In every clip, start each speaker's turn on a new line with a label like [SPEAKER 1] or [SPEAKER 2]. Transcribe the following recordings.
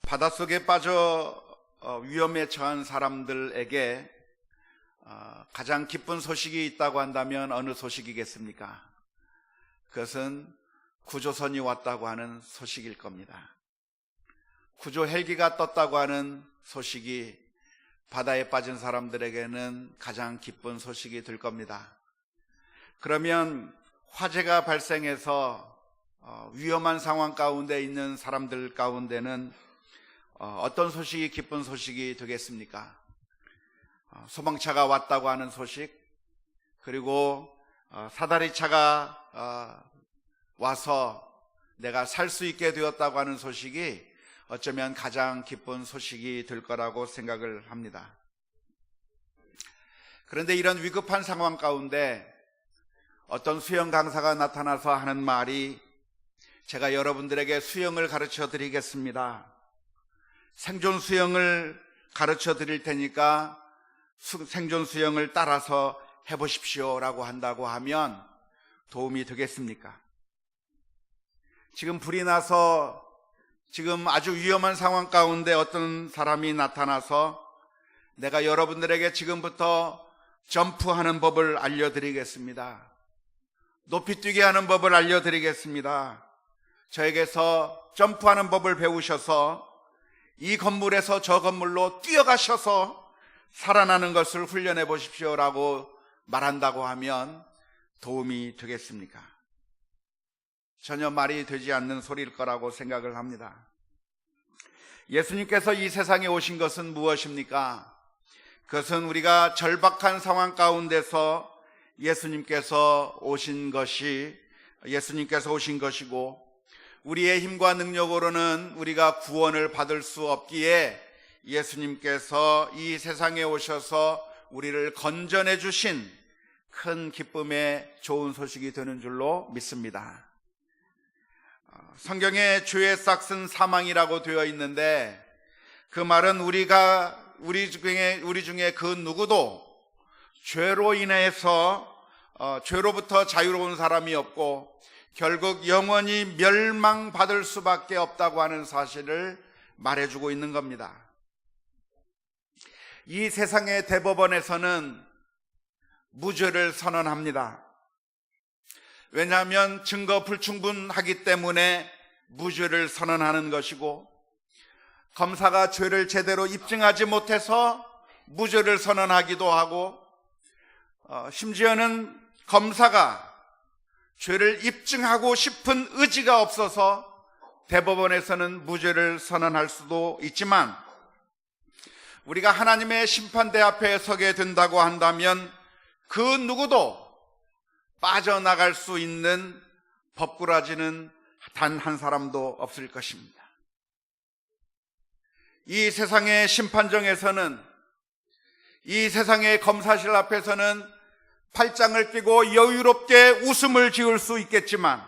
[SPEAKER 1] 바닷속에 빠져 위험에 처한 사람들에게 가장 기쁜 소식이 있다고 한다면 어느 소식이겠습니까? 그것은 구조선이 왔다고 하는 소식일 겁니다. 구조 헬기가 떴다고 하는 소식이 바다에 빠진 사람들에게는 가장 기쁜 소식이 될 겁니다. 그러면 화재가 발생해서 위험한 상황 가운데 있는 사람들 가운데는 어떤 소식이 기쁜 소식이 되겠습니까? 소방차가 왔다고 하는 소식, 그리고 사다리차가 와서 내가 살 수 있게 되었다고 하는 소식이 어쩌면 가장 기쁜 소식이 될 거라고 생각을 합니다. 그런데 이런 위급한 상황 가운데 어떤 수영 강사가 나타나서 하는 말이, 제가 여러분들에게 수영을 가르쳐 드리겠습니다. 생존 수영을 가르쳐 드릴 테니까 생존 수영을 따라서 해보십시오 라고 한다고 하면 도움이 되겠습니까? 지금 불이 나서 지금 아주 위험한 상황 가운데 어떤 사람이 나타나서 내가 여러분들에게 지금부터 점프하는 법을 알려드리겠습니다. 높이 뛰게 하는 법을 알려드리겠습니다. 저에게서 점프하는 법을 배우셔서 이 건물에서 저 건물로 뛰어가셔서 살아나는 것을 훈련해 보십시오 라고 말한다고 하면 도움이 되겠습니까? 전혀 말이 되지 않는 소리일 거라고 생각을 합니다. 예수님께서 이 세상에 오신 것은 무엇입니까? 그것은 우리가 절박한 상황 가운데서 예수님께서 오신 것이고, 우리의 힘과 능력으로는 우리가 구원을 받을 수 없기에 예수님께서 이 세상에 오셔서 우리를 건져내 주신 큰 기쁨의 좋은 소식이 되는 줄로 믿습니다. 성경에 죄의 싹은 사망이라고 되어 있는데, 그 말은 우리 중에 그 누구도 죄로 인해서 죄로부터 자유로운 사람이 없고 결국 영원히 멸망받을 수밖에 없다고 하는 사실을 말해주고 있는 겁니다. 이 세상의 대법원에서는 무죄를 선언합니다. 왜냐하면 증거 불충분하기 때문에 무죄를 선언하는 것이고, 검사가 죄를 제대로 입증하지 못해서 무죄를 선언하기도 하고, 심지어는 검사가 죄를 입증하고 싶은 의지가 없어서 대법원에서는 무죄를 선언할 수도 있지만, 우리가 하나님의 심판대 앞에 서게 된다고 한다면 그 누구도 빠져나갈 수 있는 법꾸라지는 단 한 사람도 없을 것입니다. 이 세상의 심판정에서는, 이 세상의 검사실 앞에서는 팔짱을 끼고 여유롭게 웃음을 지을 수 있겠지만,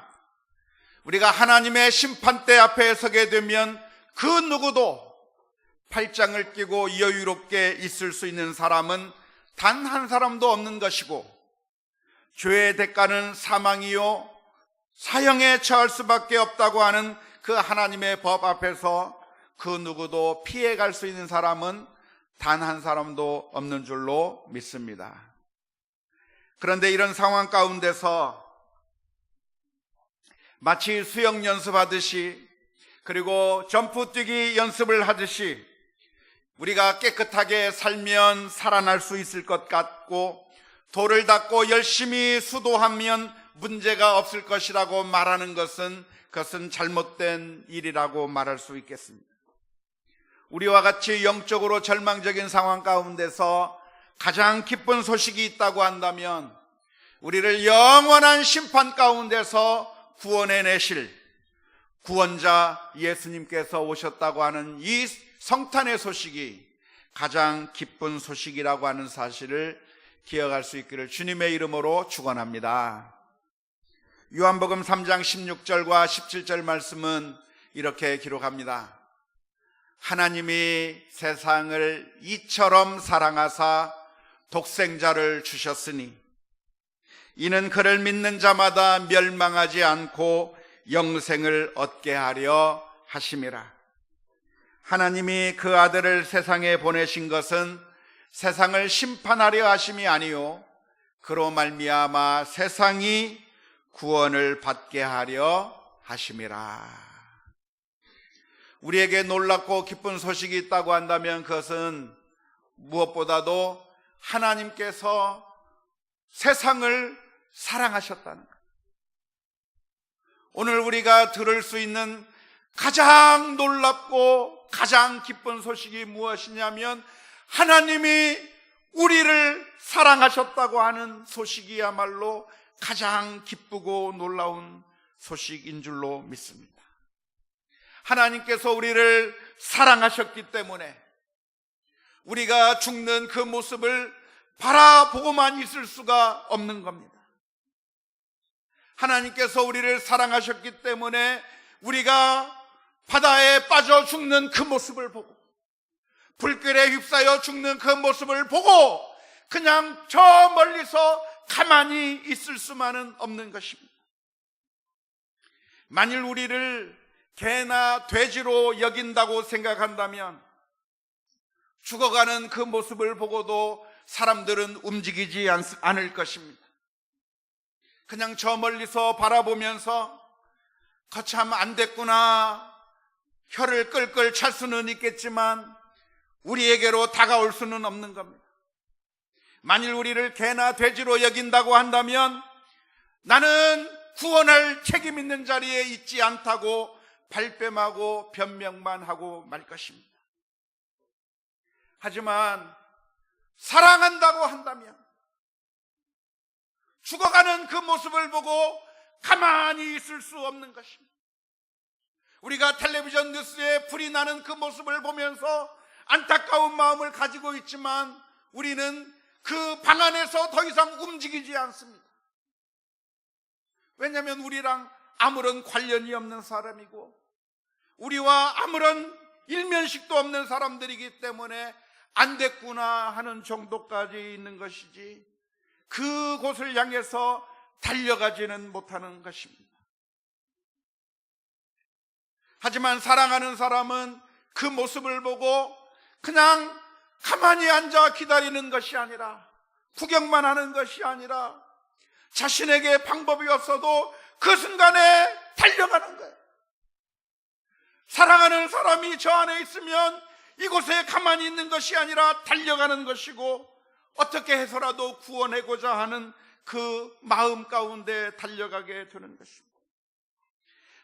[SPEAKER 1] 우리가 하나님의 심판대 앞에 서게 되면 그 누구도 팔짱을 끼고 여유롭게 있을 수 있는 사람은 단 한 사람도 없는 것이고, 죄의 대가는 사망이요 사형에 처할 수밖에 없다고 하는 그 하나님의 법 앞에서 그 누구도 피해갈 수 있는 사람은 단 한 사람도 없는 줄로 믿습니다. 그런데 이런 상황 가운데서 마치 수영 연습하듯이, 그리고 점프 뛰기 연습을 하듯이 우리가 깨끗하게 살면 살아날 수 있을 것 같고, 돌을 닦고 열심히 수도하면 문제가 없을 것이라고 말하는 그것은 잘못된 일이라고 말할 수 있겠습니다. 우리와 같이 영적으로 절망적인 상황 가운데서 가장 기쁜 소식이 있다고 한다면, 우리를 영원한 심판 가운데서 구원해내실 구원자 예수님께서 오셨다고 하는 이 성탄의 소식이 가장 기쁜 소식이라고 하는 사실을 기억할 수 있기를 주님의 이름으로 축원합니다. 요한복음 3장 16절과 17절 말씀은 이렇게 기록합니다. 하나님이 세상을 이처럼 사랑하사 독생자를 주셨으니 이는 그를 믿는 자마다 멸망하지 않고 영생을 얻게 하려 하심이라. 하나님이 그 아들을 세상에 보내신 것은 세상을 심판하려 하심이 아니요 그로 말미암아 세상이 구원을 받게 하려 하심이라. 우리에게 놀랍고 기쁜 소식이 있다고 한다면 그것은 무엇보다도 하나님께서 세상을 사랑하셨다는 것. 오늘 우리가 들을 수 있는 가장 놀랍고 가장 기쁜 소식이 무엇이냐면 하나님이 우리를 사랑하셨다고 하는 소식이야말로 가장 기쁘고 놀라운 소식인 줄로 믿습니다. 하나님께서 우리를 사랑하셨기 때문에 우리가 죽는 그 모습을 바라보고만 있을 수가 없는 겁니다. 하나님께서 우리를 사랑하셨기 때문에 우리가 바다에 빠져 죽는 그 모습을 보고 불길에 휩싸여 죽는 그 모습을 보고 그냥 저 멀리서 가만히 있을 수만은 없는 것입니다. 만일 우리를 개나 돼지로 여긴다고 생각한다면 죽어가는 그 모습을 보고도 사람들은 움직이지 않을 것입니다. 그냥 저 멀리서 바라보면서 거참 안 됐구나 혀를 끌끌 찰 수는 있겠지만 우리에게로 다가올 수는 없는 겁니다. 만일 우리를 개나 돼지로 여긴다고 한다면 나는 구원할 책임 있는 자리에 있지 않다고 발뺌하고 변명만 하고 말 것입니다. 하지만 사랑한다고 한다면 죽어가는 그 모습을 보고 가만히 있을 수 없는 것입니다. 우리가 텔레비전 뉴스에 불이 나는 그 모습을 보면서 안타까운 마음을 가지고 있지만 우리는 그 방 안에서 더 이상 움직이지 않습니다. 왜냐하면 우리랑 아무런 관련이 없는 사람이고 우리와 아무런 일면식도 없는 사람들이기 때문에 안 됐구나 하는 정도까지 있는 것이지 그곳을 향해서 달려가지는 못하는 것입니다. 하지만 사랑하는 사람은 그 모습을 보고 그냥 가만히 앉아 기다리는 것이 아니라 구경만 하는 것이 아니라 자신에게 방법이 없어도 그 순간에 달려가는 거예요. 사랑하는 사람이 저 안에 있으면 이곳에 가만히 있는 것이 아니라 달려가는 것이고 어떻게 해서라도 구원하고자 하는 그 마음 가운데 달려가게 되는 것입니다.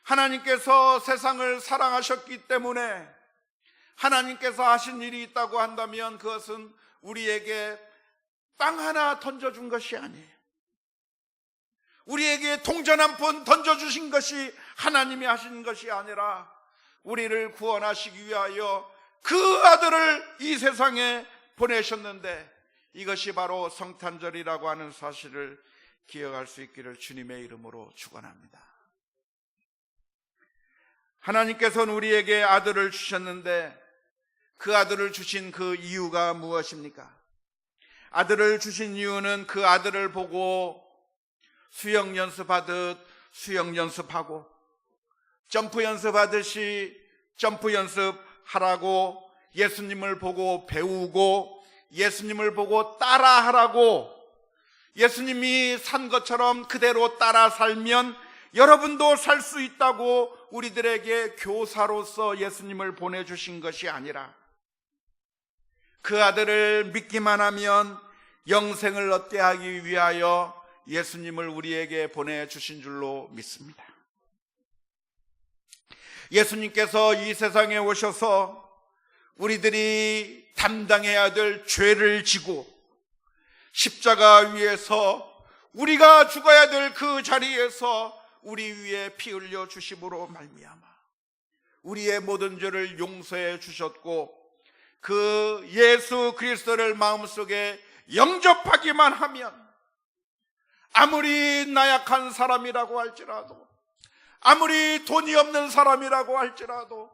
[SPEAKER 1] 하나님께서 세상을 사랑하셨기 때문에 하나님께서 하신 일이 있다고 한다면 그것은 우리에게 빵 하나 던져준 것이 아니에요. 우리에게 동전 한 푼 던져주신 것이 하나님이 하신 것이 아니라 우리를 구원하시기 위하여 그 아들을 이 세상에 보내셨는데 이것이 바로 성탄절이라고 하는 사실을 기억할 수 있기를 주님의 이름으로 축원합니다. 하나님께서는 우리에게 아들을 주셨는데 그 아들을 주신 그 이유가 무엇입니까? 아들을 주신 이유는 그 아들을 보고 수영 연습하듯 수영 연습하고 점프 연습하듯이 점프 연습하라고 예수님을 보고 배우고 예수님을 보고 따라하라고 예수님이 산 것처럼 그대로 따라 살면 여러분도 살 수 있다고 우리들에게 교사로서 예수님을 보내주신 것이 아니라 그 아들을 믿기만 하면 영생을 얻게 하기 위하여 예수님을 우리에게 보내주신 줄로 믿습니다. 예수님께서 이 세상에 오셔서 우리들이 담당해야 될 죄를 지고 십자가 위에서 우리가 죽어야 될 그 자리에서 우리 위에 피 흘려 주심으로 말미암아 우리의 모든 죄를 용서해 주셨고 그 예수 그리스도를 마음속에 영접하기만 하면 아무리 나약한 사람이라고 할지라도 아무리 돈이 없는 사람이라고 할지라도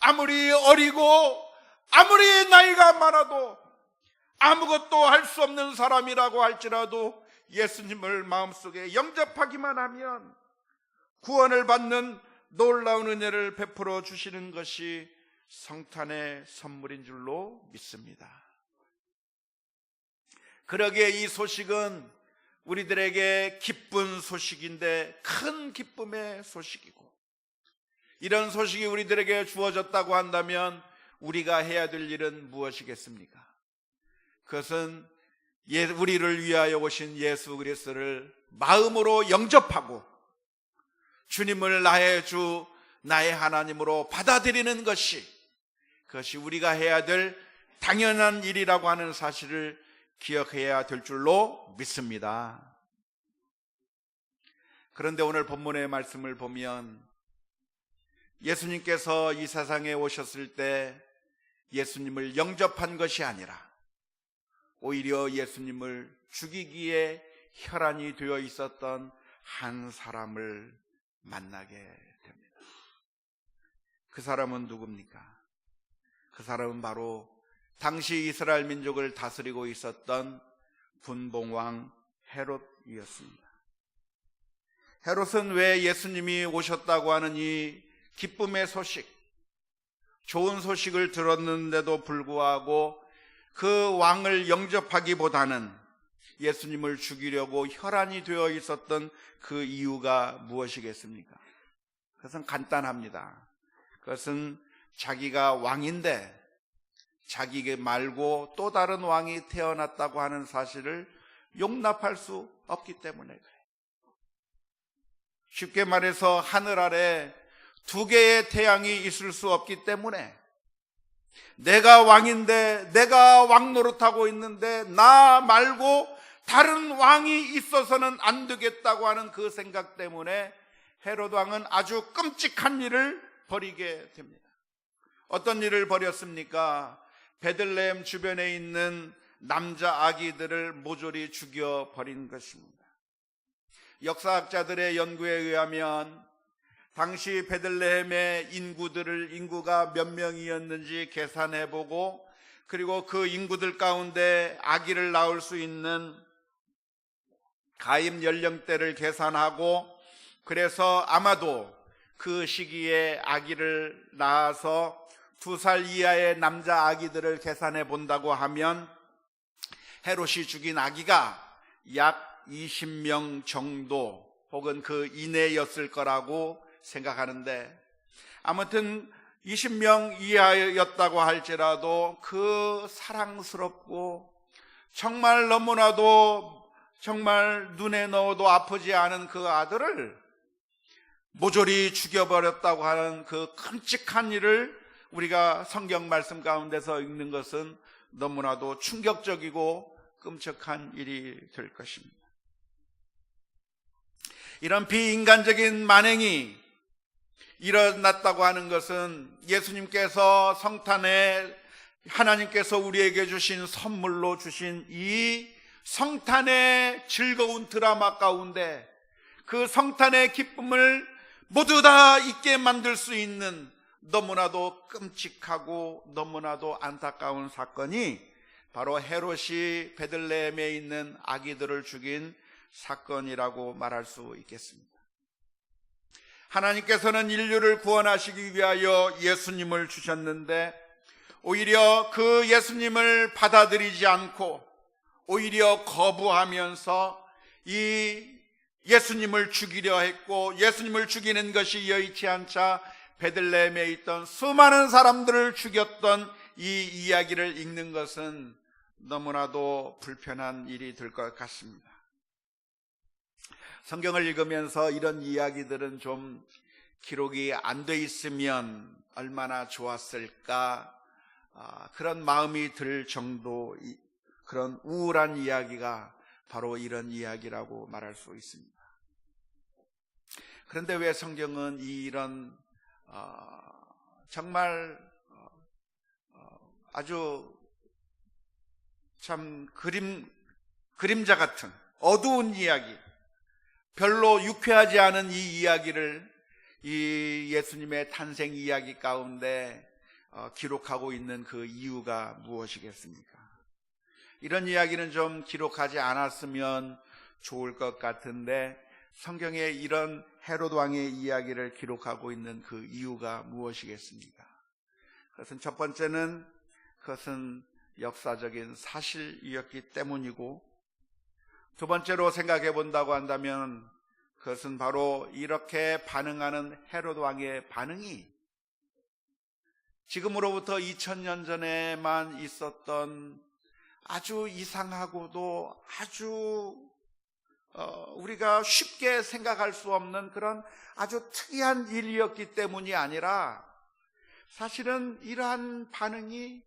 [SPEAKER 1] 아무리 어리고 아무리 나이가 많아도 아무것도 할 수 없는 사람이라고 할지라도 예수님을 마음속에 영접하기만 하면 구원을 받는 놀라운 은혜를 베풀어 주시는 것이 성탄의 선물인 줄로 믿습니다. 그러기에 이 소식은 우리들에게 기쁜 소식인데 큰 기쁨의 소식이고, 이런 소식이 우리들에게 주어졌다고 한다면 우리가 해야 될 일은 무엇이겠습니까? 그것은 우리를 위하여 오신 예수 그리스도를 마음으로 영접하고 주님을 나의 주, 나의 하나님으로 받아들이는 그것이 우리가 해야 될 당연한 일이라고 하는 사실을 기억해야 될 줄로 믿습니다. 그런데 오늘 본문의 말씀을 보면 예수님께서 이 세상에 오셨을 때 예수님을 영접한 것이 아니라 오히려 예수님을 죽이기에 혈안이 되어 있었던 한 사람을 만나게 됩니다. 그 사람은 누굽니까? 그 사람은 바로 당시 이스라엘 민족을 다스리고 있었던 분봉왕 헤롯이었습니다. 헤롯은 왜 예수님이 오셨다고 하는 이 기쁨의 소식, 좋은 소식을 들었는데도 불구하고 그 왕을 영접하기보다는 예수님을 죽이려고 혈안이 되어 있었던 그 이유가 무엇이겠습니까? 그것은 간단합니다. 그것은 자기가 왕인데 자기 말고 또 다른 왕이 태어났다고 하는 사실을 용납할 수 없기 때문에 그래요. 쉽게 말해서 하늘 아래 두 개의 태양이 있을 수 없기 때문에 내가 왕인데, 내가 왕 노릇하고 있는데 나 말고 다른 왕이 있어서는 안 되겠다고 하는 그 생각 때문에 헤롯 왕은 아주 끔찍한 일을 벌이게 됩니다. 어떤 일을 벌였습니까? 베들레헴 주변에 있는 남자 아기들을 모조리 죽여버린 것입니다. 역사학자들의 연구에 의하면 당시 베들레헴의 인구가 몇 명이었는지 계산해보고, 그리고 그 인구들 가운데 아기를 낳을 수 있는 가입 연령대를 계산하고, 그래서 아마도 그 시기에 아기를 낳아서 2살 이하의 남자 아기들을 계산해 본다고 하면 헤롯이 죽인 아기가 약 20명 정도 혹은 그 이내였을 거라고 생각하는데, 아무튼 20명 이하였다고 할지라도 그 사랑스럽고 정말 너무나도 정말 눈에 넣어도 아프지 않은 그 아들을 모조리 죽여버렸다고 하는 그 끔찍한 일을 우리가 성경 말씀 가운데서 읽는 것은 너무나도 충격적이고 끔찍한 일이 될 것입니다. 이런 비인간적인 만행이 일어났다고 하는 것은 예수님께서 성탄에 하나님께서 우리에게 주신 선물로 주신 이 성탄의 즐거운 드라마 가운데 그 성탄의 기쁨을 모두 다 잊게 만들 수 있는 너무나도 끔찍하고 너무나도 안타까운 사건이 바로 헤롯이 베들레헴에 있는 아기들을 죽인 사건이라고 말할 수 있겠습니다. 하나님께서는 인류를 구원하시기 위하여 예수님을 주셨는데 오히려 그 예수님을 받아들이지 않고 오히려 거부하면서 이 예수님을 죽이려 했고, 예수님을 죽이는 것이 여의치 않자 베들레헴에 있던 수많은 사람들을 죽였던 이 이야기를 읽는 것은 너무나도 불편한 일이 될 것 같습니다. 성경을 읽으면서 이런 이야기들은 좀 기록이 안 돼 있으면 얼마나 좋았을까, 그런 마음이 들 정도, 그런 우울한 이야기가 바로 이런 이야기라고 말할 수 있습니다. 그런데 왜 성경은 이런 정말 아주 참 그림자 같은 어두운 이야기, 별로 유쾌하지 않은 이 이야기를 이 예수님의 탄생 이야기 가운데 기록하고 있는 그 이유가 무엇이겠습니까? 이런 이야기는 좀 기록하지 않았으면 좋을 것 같은데 성경에 이런 헤롯 왕의 이야기를 기록하고 있는 그 이유가 무엇이겠습니까? 그것은 첫 번째는 그것은 역사적인 사실이었기 때문이고, 두 번째로 생각해 본다고 한다면 그것은 바로 이렇게 반응하는 헤롯 왕의 반응이 지금으로부터 2000년 전에만 있었던 아주 이상하고도 아주 우리가 쉽게 생각할 수 없는 그런 아주 특이한 일이었기 때문이 아니라, 사실은 이러한 반응이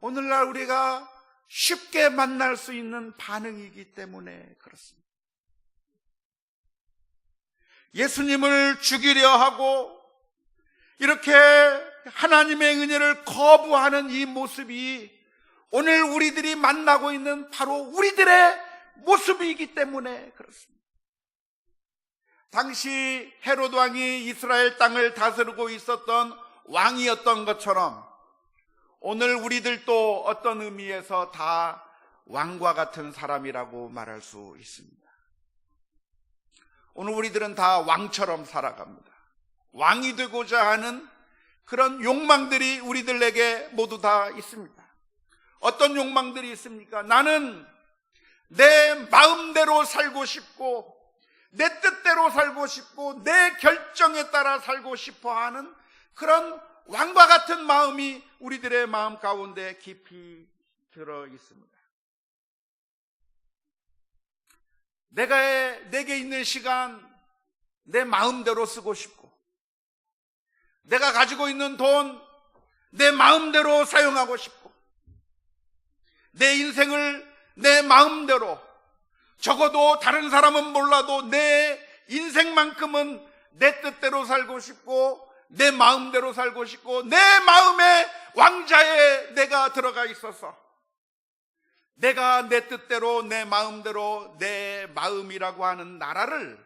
[SPEAKER 1] 오늘날 우리가 쉽게 만날 수 있는 반응이기 때문에 그렇습니다. 예수님을 죽이려 하고 이렇게 하나님의 은혜를 거부하는 이 모습이 오늘 우리들이 만나고 있는 바로 우리들의 모습이기 때문에 그렇습니다. 당시 헤롯 왕이 이스라엘 땅을 다스리고 있었던 왕이었던 것처럼 오늘 우리들도 어떤 의미에서 다 왕과 같은 사람이라고 말할 수 있습니다. 오늘 우리들은 다 왕처럼 살아갑니다. 왕이 되고자 하는 그런 욕망들이 우리들에게 모두 다 있습니다. 어떤 욕망들이 있습니까? 나는 내 마음대로 살고 싶고, 내 뜻대로 살고 싶고, 내 결정에 따라 살고 싶어 하는 그런 왕과 같은 마음이 우리들의 마음 가운데 깊이 들어 있습니다. 내게 있는 시간 내 마음대로 쓰고 싶고, 내가 가지고 있는 돈 내 마음대로 사용하고 싶고, 내 인생을 내 마음대로, 적어도 다른 사람은 몰라도 내 인생만큼은 내 뜻대로 살고 싶고, 내 마음대로 살고 싶고, 내 마음의 왕자에 내가 들어가 있어서 내가 내 뜻대로 내 마음대로 내 마음이라고 하는 나라를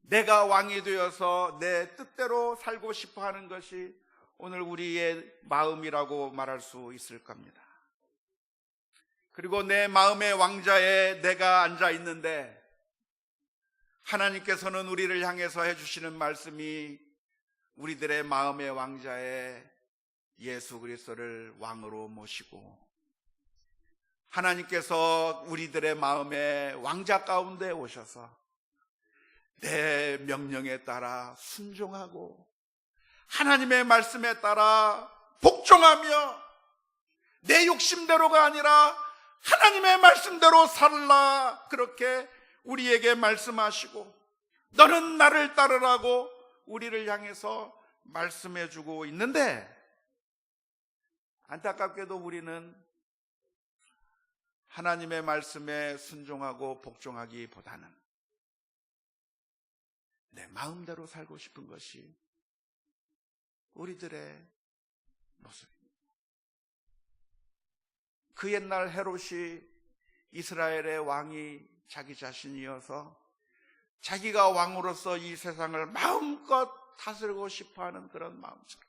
[SPEAKER 1] 내가 왕이 되어서 내 뜻대로 살고 싶어 하는 것이 오늘 우리의 마음이라고 말할 수 있을 겁니다. 그리고 내 마음의 왕자에 내가 앉아 있는데, 하나님께서는 우리를 향해서 해주시는 말씀이 우리들의 마음의 왕자에 예수 그리스도를 왕으로 모시고, 하나님께서 우리들의 마음의 왕자 가운데 오셔서 내 명령에 따라 순종하고 하나님의 말씀에 따라 복종하며 내 욕심대로가 아니라 하나님의 말씀대로 살라, 그렇게 우리에게 말씀하시고 너는 나를 따르라고 우리를 향해서 말씀해주고 있는데, 안타깝게도 우리는 하나님의 말씀에 순종하고 복종하기보다는 내 마음대로 살고 싶은 것이 우리들의 모습입니다. 그 옛날 헤롯이 이스라엘의 왕이 자기 자신이어서 자기가 왕으로서 이 세상을 마음껏 다스리고 싶어하는 그런 마음처럼,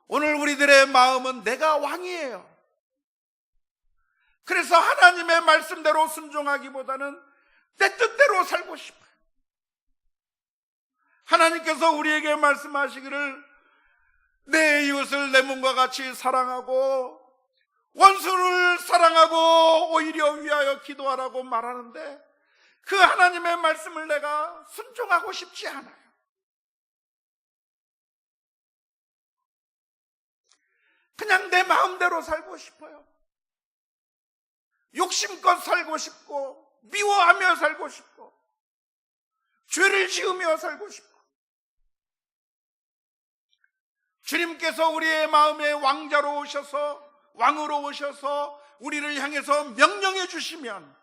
[SPEAKER 1] 오늘 우리들의 마음은 내가 왕이에요. 그래서 하나님의 말씀대로 순종하기보다는 내 뜻대로 살고 싶어요. 하나님께서 우리에게 말씀하시기를 내 이웃을 내 몸과 같이 사랑하고 원수를 사랑하고 오히려 위하여 기도하라고 말하는데, 그 하나님의 말씀을 내가 순종하고 싶지 않아요. 그냥 내 마음대로 살고 싶어요. 욕심껏 살고 싶고, 미워하며 살고 싶고, 죄를 지으며 살고 싶고. 주님께서 우리의 마음의 왕자로 오셔서, 왕으로 오셔서 우리를 향해서 명령해 주시면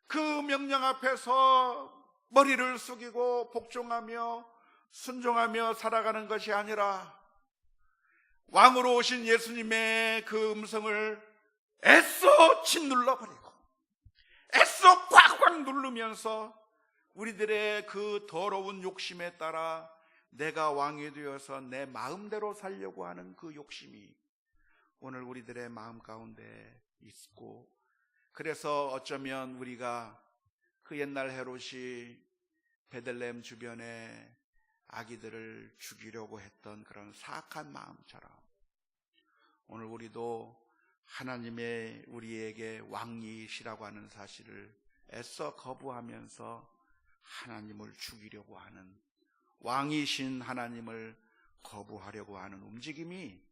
[SPEAKER 1] 그 명령 앞에서 머리를 숙이고 복종하며 순종하며 살아가는 것이 아니라, 왕으로 오신 예수님의 그 음성을 애써 짓눌러버리고 애써 꽉꽉 누르면서 우리들의 그 더러운 욕심에 따라 내가 왕이 되어서 내 마음대로 살려고 하는 그 욕심이 오늘 우리들의 마음 가운데 있고, 그래서 어쩌면 우리가 그 옛날 헤롯이 베들레헴 주변에 아기들을 죽이려고 했던 그런 사악한 마음처럼 오늘 우리도 하나님의 우리에게 왕이시라고 하는 사실을 애써 거부하면서 하나님을 죽이려고 하는, 왕이신 하나님을 거부하려고 하는 움직임이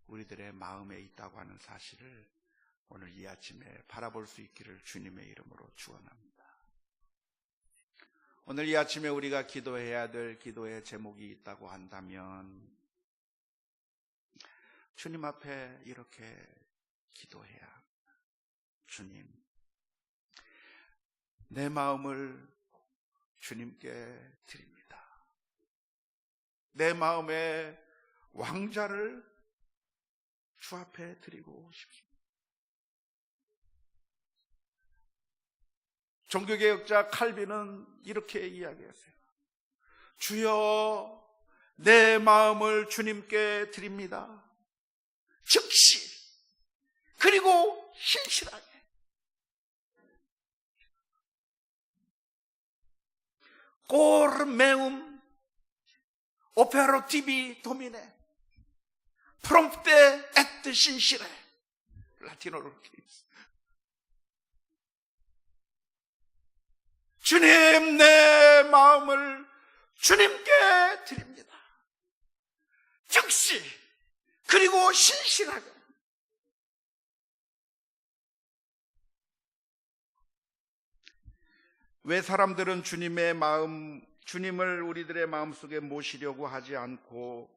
[SPEAKER 1] 우리들의 마음에 있다고 하는 사실을 오늘 이 아침에 바라볼 수 있기를 주님의 이름으로 축원합니다. 오늘 이 아침에 우리가 기도해야 될 기도의 제목이 있다고 한다면 주님 앞에 이렇게 기도해야 합니다. 주님, 내 마음을 주님께 드립니다. 내 마음의 왕자를 주 앞에 드리고 싶습니다. 종교개혁자 칼빈은 이렇게 이야기했어요. 주여, 내 마음을 주님께 드립니다. 즉시, 그리고 신실하게. cor meum opero tibi domine prompte et sincere. 라틴어로 이렇게 있어요. 주님, 내 마음을 주님께 드립니다. 즉시, 그리고 신실하게. 왜 사람들은 주님을 우리들의 마음속에 모시려고 하지 않고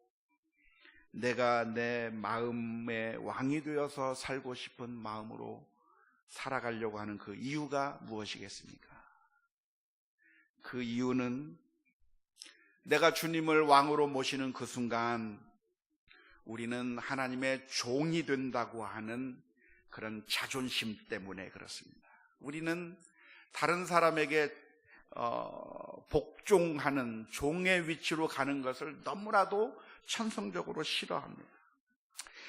[SPEAKER 1] 내가 내 마음의 왕이 되어서 살고 싶은 마음으로 살아가려고 하는 그 이유가 무엇이겠습니까? 그 이유는 내가 주님을 왕으로 모시는 그 순간 우리는 하나님의 종이 된다고 하는 그런 자존심 때문에 그렇습니다. 우리는 다른 사람에게 복종하는 종의 위치로 가는 것을 너무나도 천성적으로 싫어합니다.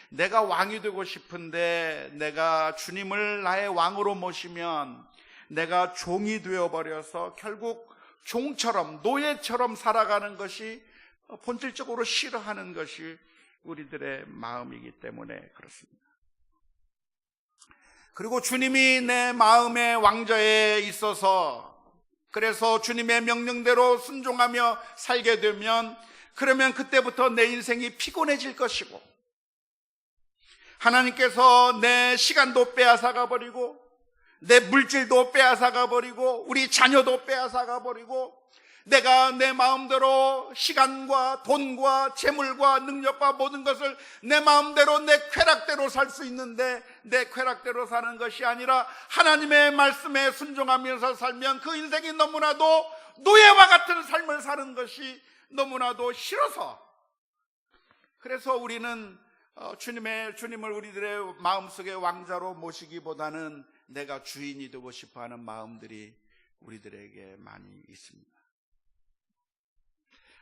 [SPEAKER 1] 내가 왕이 되고 싶은데 내가 주님을 나의 왕으로 모시면 내가 종이 되어버려서 결국 종처럼, 노예처럼 살아가는 것이 본질적으로 싫어하는 것이 우리들의 마음이기 때문에 그렇습니다. 그리고 주님이 내 마음의 왕좌에 있어서 그래서 주님의 명령대로 순종하며 살게 되면 그러면 그때부터 내 인생이 피곤해질 것이고 하나님께서 내 시간도 빼앗아가 버리고 내 물질도 빼앗아가 버리고 우리 자녀도 빼앗아가 버리고 내가 내 마음대로 시간과 돈과 재물과 능력과 모든 것을 내 마음대로 내 쾌락대로 살 수 있는데 내 쾌락대로 사는 것이 아니라 하나님의 말씀에 순종하면서 살면 그 인생이 너무나도 노예와 같은 삶을 사는 것이 너무나도 싫어서 그래서 우리는 주님을 우리들의 마음속의 왕자로 모시기보다는 내가 주인이 되고 싶어하는 마음들이 우리들에게 많이 있습니다.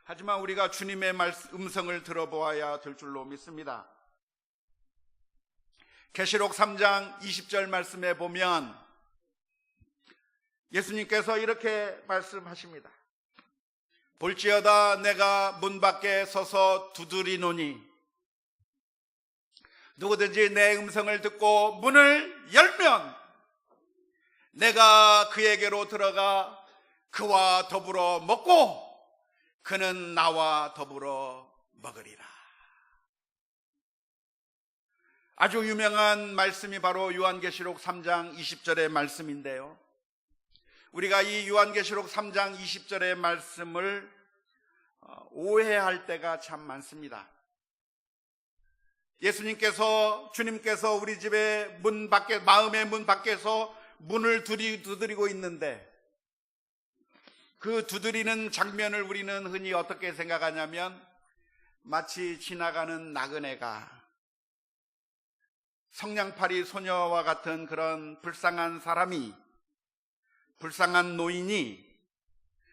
[SPEAKER 1] 하지만 우리가 주님의 음성을 들어보아야 될 줄로 믿습니다. 계시록 3장 20절 말씀에 보면 예수님께서 이렇게 말씀하십니다. 볼지어다 내가 문 밖에 서서 두드리노니 누구든지 내 음성을 듣고 문을 열면 내가 그에게로 들어가 그와 더불어 먹고 그는 나와 더불어 먹으리라. 아주 유명한 말씀이 바로 요한계시록 3장 20절의 말씀인데요. 우리가 이 요한계시록 3장 20절의 말씀을 오해할 때가 참 많습니다. 주님께서 우리 집의 문 밖에, 마음의 문 밖에서 문을 두드리고 있는데 그 두드리는 장면을 우리는 흔히 어떻게 생각하냐면 마치 지나가는 나그네가 성냥팔이 소녀와 같은 그런 불쌍한 사람이, 불쌍한 노인이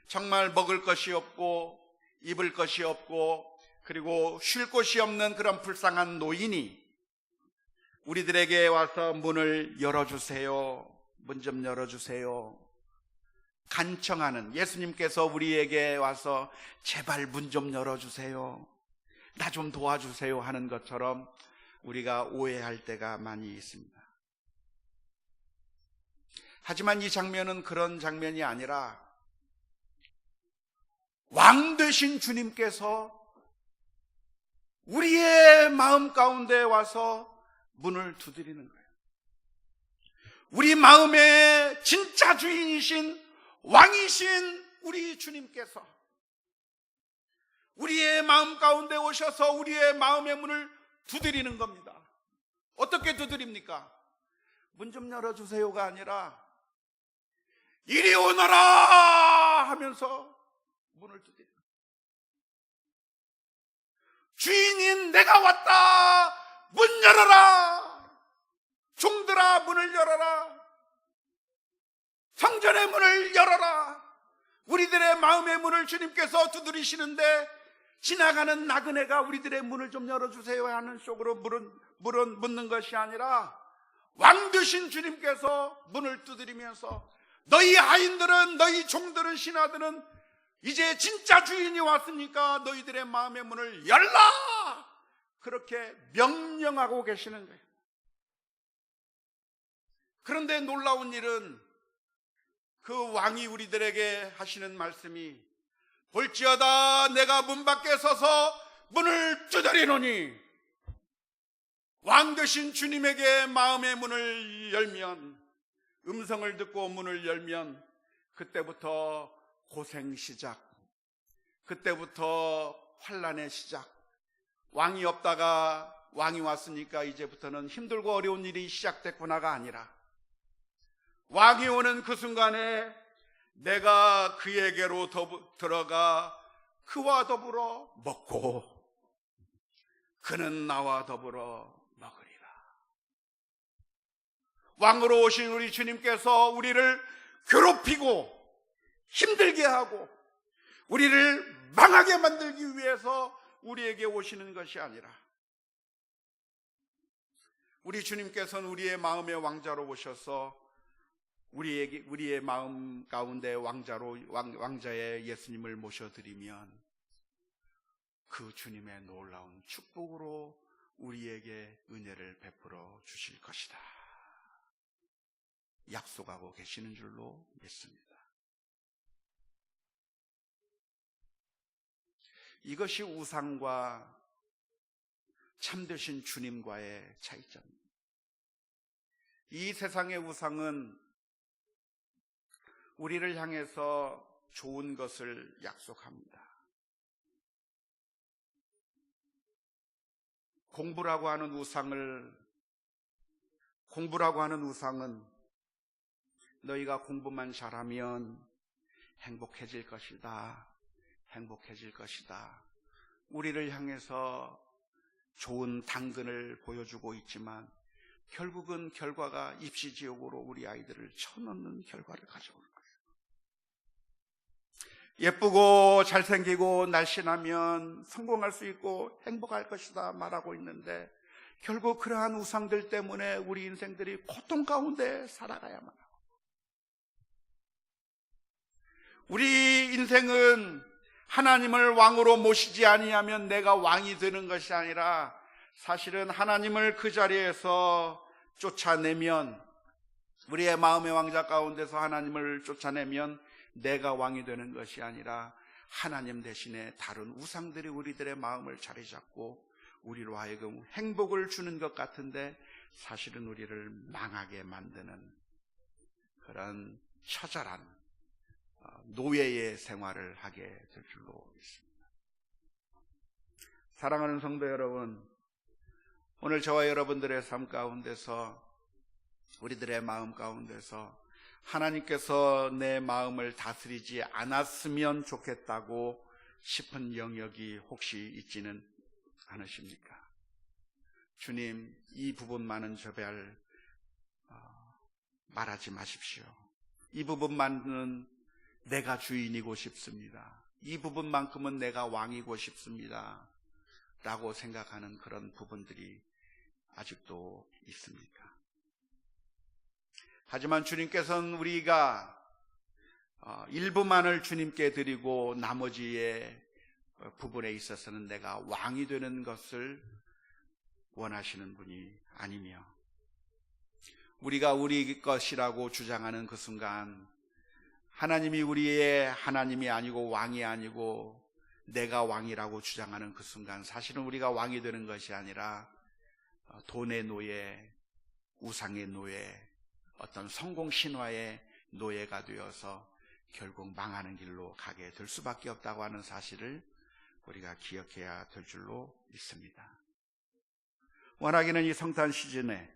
[SPEAKER 1] 정말 먹을 것이 없고 입을 것이 없고 그리고 쉴 곳이 없는 그런 불쌍한 노인이 우리들에게 와서 문을 열어주세요, 문 좀 열어주세요, 간청하는, 예수님께서 우리에게 와서 제발 문 좀 열어주세요, 나 좀 도와주세요 하는 것처럼 우리가 오해할 때가 많이 있습니다. 하지만 이 장면은 그런 장면이 아니라 왕 되신 주님께서 우리의 마음 가운데 와서 문을 두드리는 거예요. 우리 마음의 진짜 주인이신, 왕이신 우리 주님께서 우리의 마음 가운데 오셔서 우리의 마음의 문을 두드리는 겁니다. 어떻게 두드립니까? 문 좀 열어주세요가 아니라 이리 오너라 하면서 문을 두드립니다. 주인인 내가 왔다, 문 열어라, 종들아 문을 열어라, 성전의 문을 열어라. 우리들의 마음의 문을 주님께서 두드리시는데 지나가는 나그네가 우리들의 문을 좀 열어주세요 하는 속으로 묻는 것이 아니라 왕 되신 주님께서 문을 두드리면서 너희 하인들은, 너희 종들은, 신하들은 이제 진짜 주인이 왔으니까 너희들의 마음의 문을 열라, 그렇게 명령하고 계시는 거예요. 그런데 놀라운 일은 그 왕이 우리들에게 하시는 말씀이 볼지어다 내가 문 밖에 서서 문을 두드리노니, 왕 되신 주님에게 마음의 문을 열면, 음성을 듣고 문을 열면 그때부터 고생 시작, 그때부터 환난의 시작. 왕이 없다가 왕이 왔으니까 이제부터는 힘들고 어려운 일이 시작됐구나가 아니라 왕이 오는 그 순간에 내가 그에게로 들어가 그와 더불어 먹고 그는 나와 더불어 먹으리라. 왕으로 오신 우리 주님께서 우리를 괴롭히고 힘들게 하고 우리를 망하게 만들기 위해서 우리에게 오시는 것이 아니라 우리 주님께서는 우리의 마음의 왕자로 오셔서 우리의 마음 가운데 왕자의 예수님을 모셔드리면 그 주님의 놀라운 축복으로 우리에게 은혜를 베풀어 주실 것이다 약속하고 계시는 줄로 믿습니다. 이것이 우상과 참되신 주님과의 차이점입니다. 이 세상의 우상은 우리를 향해서 좋은 것을 약속합니다. 공부라고 하는 우상은 너희가 공부만 잘하면 행복해질 것이다. 우리를 향해서 좋은 당근을 보여주고 있지만 결국은 결과가 입시지옥으로 우리 아이들을 쳐넣는 결과를 가져오는 거예요. 예쁘고 잘생기고 날씬하면 성공할 수 있고 행복할 것이다 말하고 있는데 결국 그러한 우상들 때문에 우리 인생들이 고통 가운데 살아가야만 하고, 우리 인생은 하나님을 왕으로 모시지 아니하면 내가 왕이 되는 것이 아니라 사실은 하나님을 그 자리에서 쫓아내면, 우리의 마음의 왕자 가운데서 하나님을 쫓아내면 내가 왕이 되는 것이 아니라 하나님 대신에 다른 우상들이 우리들의 마음을 자리 잡고 우리로 하여금 행복을 주는 것 같은데 사실은 우리를 망하게 만드는 그런 처절한 노예의 생활을 하게 될 줄로 믿습니다. 사랑하는 성도 여러분, 오늘 저와 여러분들의 삶 가운데서, 우리들의 마음 가운데서 하나님께서 내 마음을 다스리지 않았으면 좋겠다고 싶은 영역이 혹시 있지는 않으십니까? 주님, 이 부분만은 제발 말하지 마십시오. 이 부분만은 내가 주인이고 싶습니다. 이 부분만큼은 내가 왕이고 싶습니다. 라고 생각하는 그런 부분들이 아직도 있습니까? 하지만 주님께서는 우리가 일부만을 주님께 드리고 나머지의 부분에 있어서는 내가 왕이 되는 것을 원하시는 분이 아니며, 우리가 우리 것이라고 주장하는 그 순간 하나님이 우리의 하나님이 아니고 왕이 아니고 내가 왕이라고 주장하는 그 순간 사실은 우리가 왕이 되는 것이 아니라 돈의 노예, 우상의 노예, 어떤 성공 신화의 노예가 되어서 결국 망하는 길로 가게 될 수밖에 없다고 하는 사실을 우리가 기억해야 될 줄로 믿습니다. 워낙에는 이 성탄 시즌에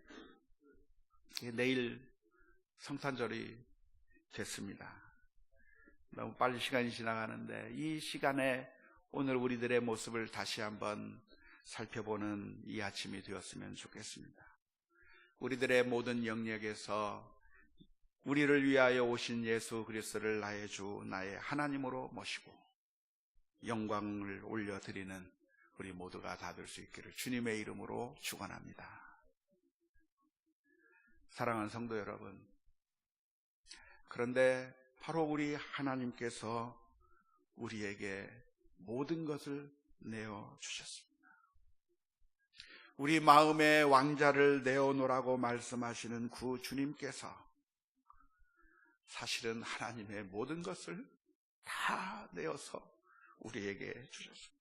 [SPEAKER 1] 내일 성탄절이 됐습니다. 너무 빨리 시간이 지나가는데 이 시간에 오늘 우리들의 모습을 다시 한번 살펴보는 이 아침이 되었으면 좋겠습니다. 우리들의 모든 영역에서 우리를 위하여 오신 예수 그리스도를 나의 주, 나의 하나님으로 모시고 영광을 올려드리는 우리 모두가 다 될 수 있기를 주님의 이름으로 축원합니다. 사랑하는 성도 여러분, 그런데 바로 우리 하나님께서 우리에게 모든 것을 내어주셨습니다. 우리 마음의 왕자를 내어놓으라고 말씀하시는 그 주님께서 사실은 하나님의 모든 것을 다 내어서 우리에게 주셨습니다.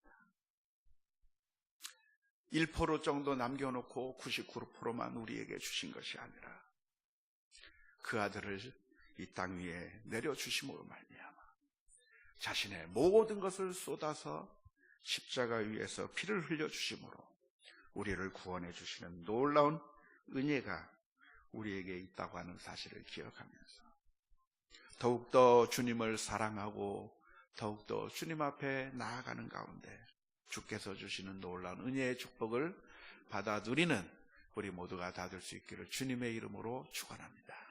[SPEAKER 1] 1% 정도 남겨놓고 99%만 우리에게 주신 것이 아니라 그 아들을 이 땅 위에 내려주심으로 말미암아 자신의 모든 것을 쏟아서 십자가 위에서 피를 흘려주심으로 우리를 구원해 주시는 놀라운 은혜가 우리에게 있다고 하는 사실을 기억하면서 더욱더 주님을 사랑하고 더욱더 주님 앞에 나아가는 가운데 주께서 주시는 놀라운 은혜의 축복을 받아 누리는 우리 모두가 다 될 수 있기를 주님의 이름으로 축원합니다.